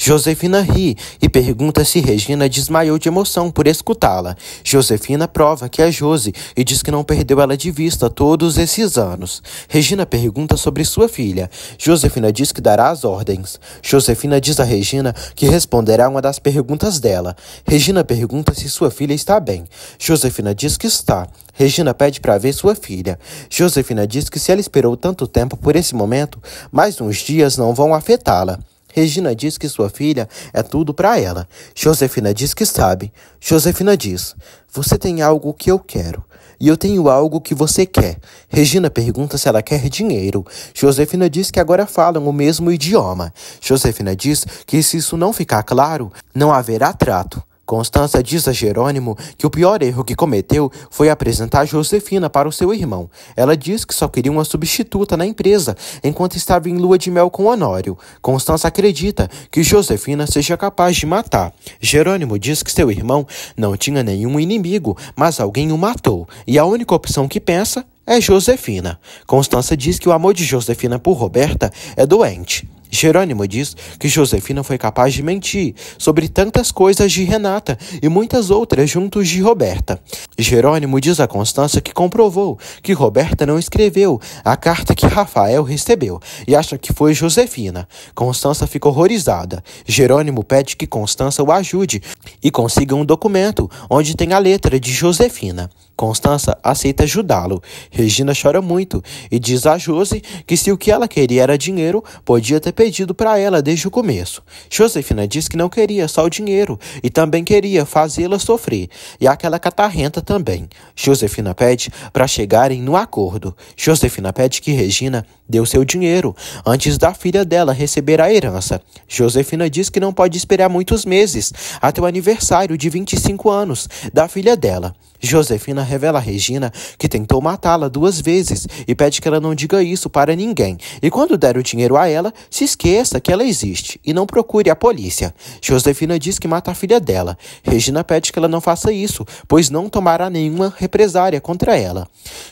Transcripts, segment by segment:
Josefina ri e pergunta se Regina desmaiou de emoção por escutá-la. Josefina prova que é Josi e diz que não perdeu ela de vista todos esses anos. Regina pergunta sobre sua filha. Josefina diz que dará as ordens. Josefina diz a Regina que responderá uma das perguntas dela. Regina pergunta se sua filha está bem. Josefina diz que está. Regina pede para ver sua filha. Josefina diz que se ela esperou tanto tempo por esse momento, mais uns dias não vão afetá-la. Regina diz que sua filha é tudo para ela. Josefina diz que sabe. Josefina diz: você tem algo que eu quero. E eu tenho algo que você quer. Regina pergunta se ela quer dinheiro. Josefina diz que agora falam o mesmo idioma. Josefina diz que se isso não ficar claro, não haverá trato. Constança diz a Jerônimo que o pior erro que cometeu foi apresentar Josefina para o seu irmão. Ela diz que só queria uma substituta na empresa, enquanto estava em lua de mel com Honório. Constança acredita que Josefina seja capaz de matar. Jerônimo diz que seu irmão não tinha nenhum inimigo, mas alguém o matou, e a única opção que pensa é Josefina. Constança diz que o amor de Josefina por Roberta é doente. Jerônimo diz que Josefina foi capaz de mentir sobre tantas coisas de Renata e muitas outras juntos de Roberta. Jerônimo diz a Constança que comprovou que Roberta não escreveu a carta que Rafael recebeu e acha que foi Josefina. Constança fica horrorizada. Jerônimo pede que Constança o ajude e consiga um documento onde tem a letra de Josefina. Constança aceita ajudá-lo. Regina chora muito e diz a Josi que se o que ela queria era dinheiro, podia ter pedido para ela desde o começo. Josefina diz que não queria só o dinheiro e também queria fazê-la sofrer, e aquela catarrenta também. Josefina pede para chegarem no acordo. Josefina pede que Regina dê o seu dinheiro antes da filha dela receber a herança. Josefina diz que não pode esperar muitos meses até o aniversário de 25 anos da filha dela. Josefina revela a Regina que tentou matá-la 2 vezes e pede que ela não diga isso para ninguém. E quando der o dinheiro a ela, se esqueça que ela existe e não procure a polícia. Josefina diz que mata a filha dela. Regina pede que ela não faça isso, pois não tomará nenhuma represária contra ela.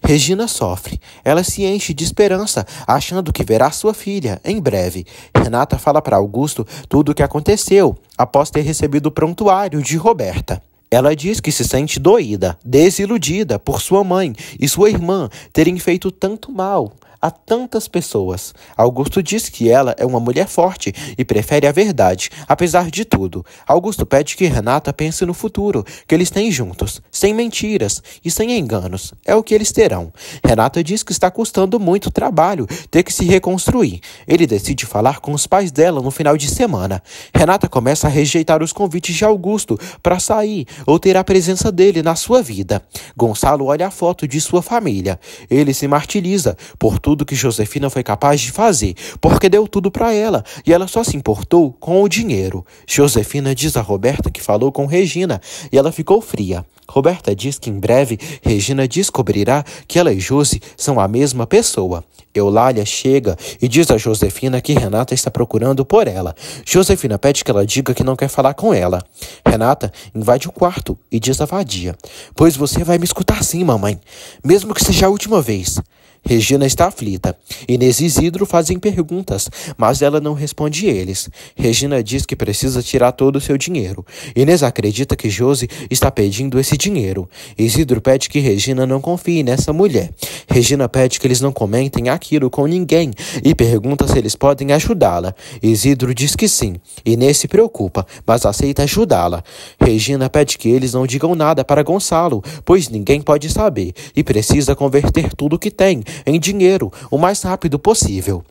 Regina sofre. Ela se enche de esperança, achando que verá sua filha em breve. Renata fala para Augusto tudo o que aconteceu após ter recebido o prontuário de Roberta. Ela diz que se sente doída, desiludida por sua mãe e sua irmã terem feito tanto mal a tantas pessoas. Augusto diz que ela é uma mulher forte e prefere a verdade, apesar de tudo. Augusto pede que Renata pense no futuro que eles têm juntos, sem mentiras e sem enganos. É o que eles terão. Renata diz que está custando muito trabalho ter que se reconstruir. Ele decide falar com os pais dela no final de semana. Renata começa a rejeitar os convites de Augusto para sair ou ter a presença dele na sua vida. Gonçalo olha a foto de sua família. Ele se martiriza por tudo que Josefina foi capaz de fazer, porque deu tudo para ela e ela só se importou com o dinheiro. Josefina diz a Roberta que falou com Regina e ela ficou fria. Roberta diz que em breve Regina descobrirá que ela e Josi são a mesma pessoa. Eulália chega e diz a Josefina que Renata está procurando por ela. Josefina pede que ela diga que não quer falar com ela. Renata invade o quarto e diz a vadia: pois você vai me escutar sim, mamãe, mesmo que seja a última vez. Regina está aflita. Inês e Isidro fazem perguntas, mas ela não responde eles. Regina diz que precisa tirar todo o seu dinheiro. Inês acredita que Josi está pedindo esse dinheiro. Isidro pede que Regina não confie nessa mulher. Regina pede que eles não comentem aquilo com ninguém e pergunta se eles podem ajudá-la. Isidro diz que sim. Inês se preocupa, mas aceita ajudá-la. Regina pede que eles não digam nada para Gonçalo, pois ninguém pode saber e precisa converter tudo que tem em dinheiro o mais rápido possível.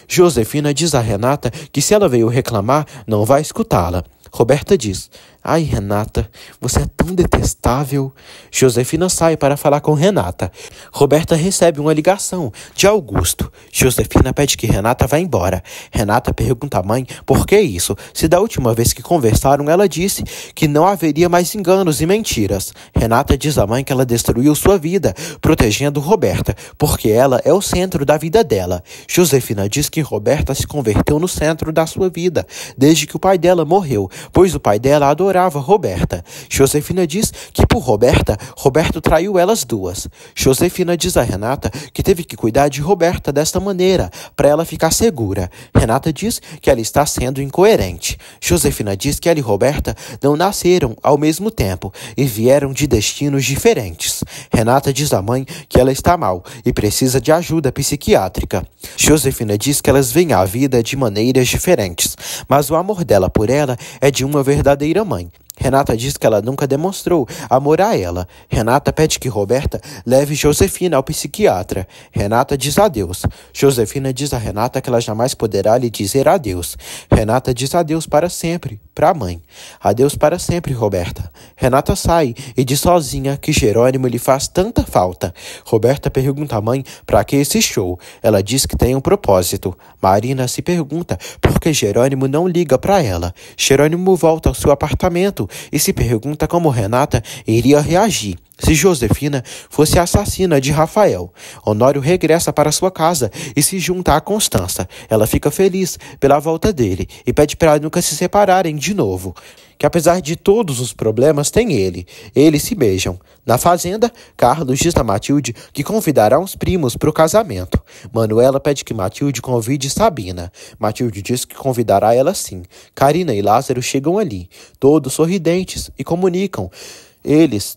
Josefina diz a Renata que se ela veio reclamar, não vai escutá-la. Roberta diz: ai, Renata, você é tão detestável. Josefina sai para falar com Renata. Roberta recebe uma ligação de Augusto. Josefina pede que Renata vá embora. Renata pergunta à mãe por que isso, se da última vez que conversaram ela disse que não haveria mais enganos e mentiras. Renata diz à mãe que ela destruiu sua vida, protegendo Roberta, porque ela é o centro da vida dela. Josefina diz que Roberta se converteu no centro da sua vida, desde que o pai dela morreu, pois o pai dela adorava adorava Roberta. Josefina diz que por Roberta, Roberto traiu elas duas. Josefina diz a Renata que teve que cuidar de Roberta desta maneira, para ela ficar segura. Renata diz que ela está sendo incoerente. Josefina diz que ela e Roberta não nasceram ao mesmo tempo e vieram de destinos diferentes. Renata diz à mãe que ela está mal e precisa de ajuda psiquiátrica. Josefina diz que elas veem a vida de maneiras diferentes, mas o amor dela por ela é de uma verdadeira mãe. Renata diz que ela nunca demonstrou amor a ela. Renata pede que Roberta leve Josefina ao psiquiatra. Renata diz adeus. Josefina diz a Renata que ela jamais poderá lhe dizer adeus. Renata diz adeus para sempre, para a mãe. Adeus para sempre, Roberta. Renata sai e diz sozinha que Jerônimo lhe faz tanta falta. Roberta pergunta à mãe para que esse show. Ela diz que tem um propósito. Marina se pergunta por que Jerônimo não liga para ela. Jerônimo volta ao seu apartamento e se pergunta como Renata iria reagir se Josefina fosse a assassina de Rafael. Honório regressa para sua casa e se junta a Constança. Ela fica feliz pela volta dele e pede para nunca se separarem de novo. Que apesar de todos os problemas, tem ele. Eles se beijam. Na fazenda, Carlos diz a Matilde que convidará uns primos para o casamento. Manuela pede que Matilde convide Sabina. Matilde diz que convidará ela sim. Carina e Lázaro chegam ali, todos sorridentes, e comunicam eles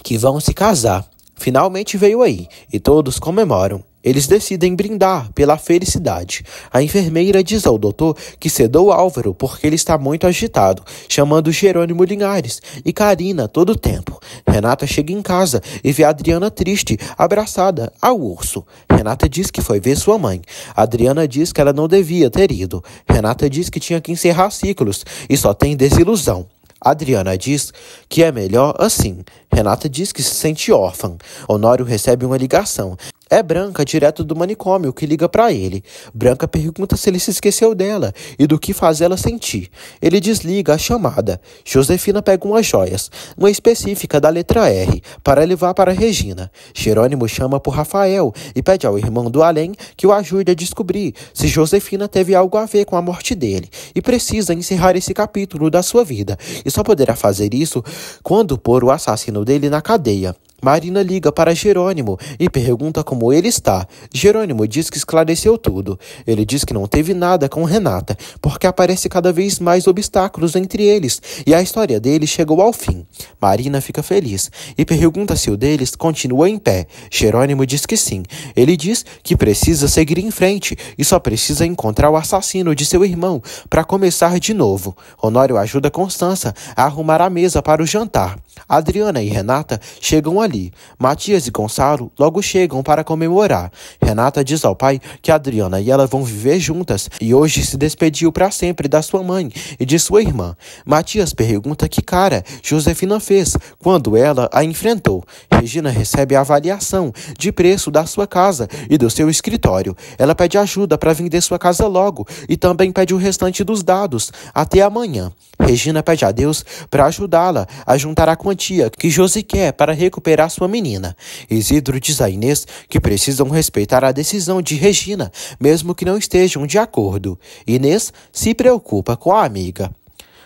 que vão se casar. Finalmente veio aí, e todos comemoram. Eles decidem brindar pela felicidade. A enfermeira diz ao doutor que sedou Álvaro porque ele está muito agitado, chamando Jerônimo Linhares e Carina todo o tempo. Renata chega em casa e vê Adriana triste, abraçada ao urso. Renata diz que foi ver sua mãe. Adriana diz que ela não devia ter ido. Renata diz que tinha que encerrar ciclos e só tem desilusão. Adriana diz que é melhor assim. Renata diz que se sente órfã. Honório recebe uma ligação. É Branca, direto do manicômio, que liga para ele. Branca pergunta se ele se esqueceu dela e do que faz ela sentir. Ele desliga a chamada. Josefina pega umas joias, uma específica da letra R, para levar para Regina. Jerônimo chama por Rafael e pede ao irmão do além que o ajude a descobrir se Josefina teve algo a ver com a morte dele e precisa encerrar esse capítulo da sua vida. E só poderá fazer isso quando pôr o assassino dele na cadeia. Marina liga para Jerônimo e pergunta como ele está. Jerônimo diz que esclareceu tudo. Ele diz que não teve nada com Renata, porque aparece cada vez mais obstáculos entre eles, e a história deles chegou ao fim. Marina fica feliz e pergunta se o deles continua em pé. Jerônimo diz que sim. Ele diz que precisa seguir em frente e só precisa encontrar o assassino de seu irmão para começar de novo. Honório ajuda Constança a arrumar a mesa para o jantar. Adriana e Renata chegam ali. Matias e Gonçalo logo chegam para comemorar. Renata diz ao pai que Adriana e ela vão viver juntas e hoje se despediu para sempre da sua mãe e de sua irmã. Matias pergunta que cara Josefina fez quando ela a enfrentou. Regina recebe a avaliação de preço da sua casa e do seu escritório. Ela pede ajuda para vender sua casa logo e também pede o restante dos dados até amanhã. Regina pede a Deus para ajudá-la a juntar a quantia que Josi quer para recuperar sua menina. Isidro diz a Inês que precisam respeitar a decisão de Regina, mesmo que não estejam de acordo. Inês se preocupa com a amiga,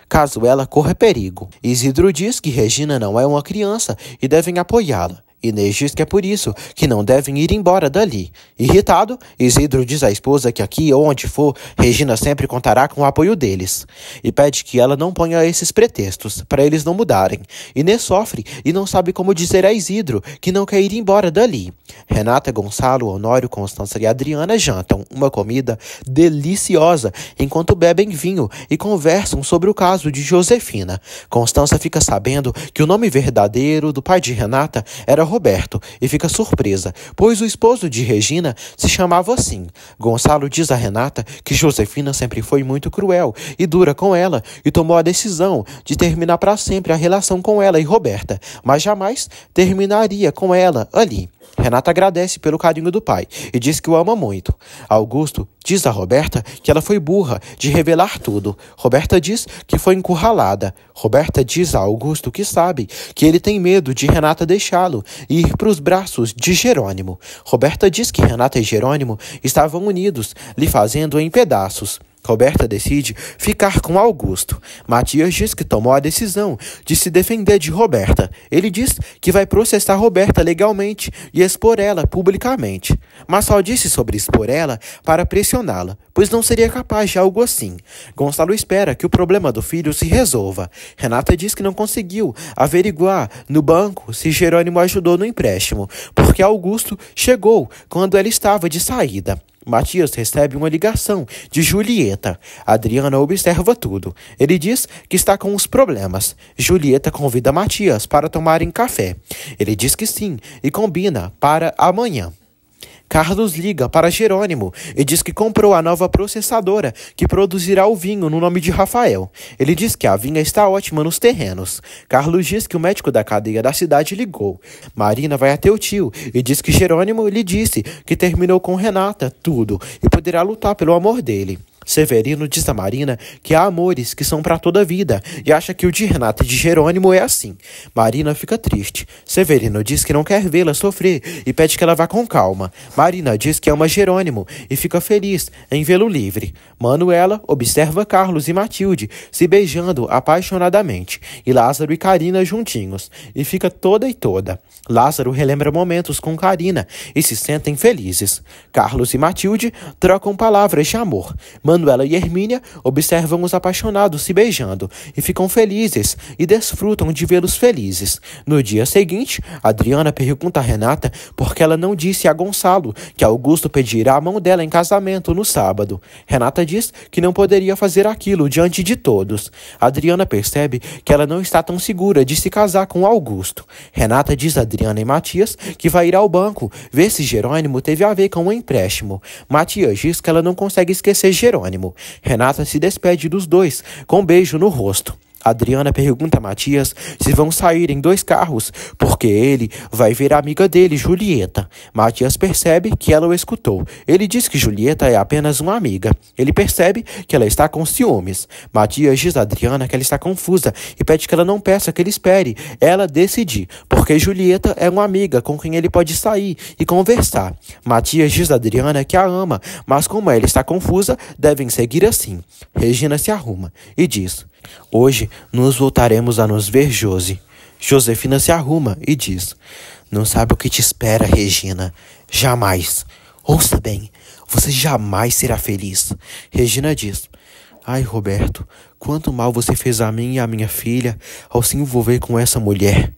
caso ela corra perigo. Isidro diz que Regina não é uma criança e devem apoiá-la. Inês diz que é por isso que não devem ir embora dali. Irritado, Isidro diz à esposa que aqui ou onde for, Regina sempre contará com o apoio deles. E pede que ela não ponha esses pretextos, para eles não mudarem. Inês sofre e não sabe como dizer a Isidro que não quer ir embora dali. Renata, Gonçalo, Honório, Constança e Adriana jantam uma comida deliciosa enquanto bebem vinho e conversam sobre o caso de Josefina. Constança fica sabendo que o nome verdadeiro do pai de Renata era Roberto e fica surpresa, pois o esposo de Regina se chamava assim. Gonçalo diz a Renata que Josefina sempre foi muito cruel e dura com ela e tomou a decisão de terminar para sempre a relação com ela e Roberta, mas jamais terminaria com ela ali. Renata agradece pelo carinho do pai e diz que o ama muito. Augusto diz a Roberta que ela foi burra de revelar tudo. Roberta diz que foi encurralada. Roberta diz a Augusto que sabe que ele tem medo de Renata deixá-lo e ir para os braços de Jerônimo. Roberta diz que Renata e Jerônimo estavam unidos, lhe fazendo em pedaços. Roberta decide ficar com Augusto. Matias diz que tomou a decisão de se defender de Roberta. Ele diz que vai processar Roberta legalmente e expor ela publicamente. Mas só disse sobre expor ela para pressioná-la, pois não seria capaz de algo assim. Gonçalo espera que o problema do filho se resolva. Renata diz que não conseguiu averiguar no banco se Jerônimo ajudou no empréstimo, porque Augusto chegou quando ela estava de saída. Matias recebe uma ligação de Julieta. Adriana observa tudo. Ele diz que está com os problemas. Julieta convida Matias para tomarem café. Ele diz que sim e combina para amanhã. Carlos liga para Jerônimo e diz que comprou a nova processadora que produzirá o vinho no nome de Rafael. Ele diz que a vinha está ótima nos terrenos. Carlos diz que o médico da cadeia da cidade ligou. Marina vai até o tio e diz que Jerônimo lhe disse que terminou com Renata tudo e poderá lutar pelo amor dele. Severino diz a Marina que há amores que são para toda a vida e acha que o de Renata e de Jerônimo é assim. Marina fica triste. Severino diz que não quer vê-la sofrer e pede que ela vá com calma. Marina diz que ama Jerônimo e fica feliz em vê-lo livre. Manuela observa Carlos e Matilde se beijando apaixonadamente e Lázaro e Carina juntinhos e fica toda. Lázaro relembra momentos com Carina e se sentem felizes. Carlos e Matilde trocam palavras de amor. Manuela e Hermínia observam os apaixonados se beijando e ficam felizes e desfrutam de vê-los felizes. No dia seguinte, Adriana pergunta a Renata por que ela não disse a Gonçalo que Augusto pedirá a mão dela em casamento no sábado. Renata diz que não poderia fazer aquilo diante de todos. Adriana percebe que ela não está tão segura de se casar com Augusto. Renata diz a Adriana e Matias que vai ir ao banco ver se Jerônimo teve a ver com o empréstimo. Matias diz que ela não consegue esquecer Jerônimo. Renata se despede dos dois com um beijo no rosto. Adriana pergunta a Matias se vão sair em 2 carros, porque ele vai ver a amiga dele, Julieta. Matias percebe que ela o escutou. Ele diz que Julieta é apenas uma amiga. Ele percebe que ela está com ciúmes. Matias diz a Adriana que ela está confusa e pede que ela não peça que ele espere ela decidir, porque Julieta é uma amiga com quem ele pode sair e conversar. Matias diz a Adriana que a ama, mas como ela está confusa, devem seguir assim. Regina se arruma e diz: hoje nos voltaremos a nos ver, Josi. Josefina se arruma e diz: não sabe o que te espera, Regina. Jamais. Ouça bem, você jamais será feliz. Regina diz: ai, Roberto, quanto mal você fez a mim e a minha filha ao se envolver com essa mulher.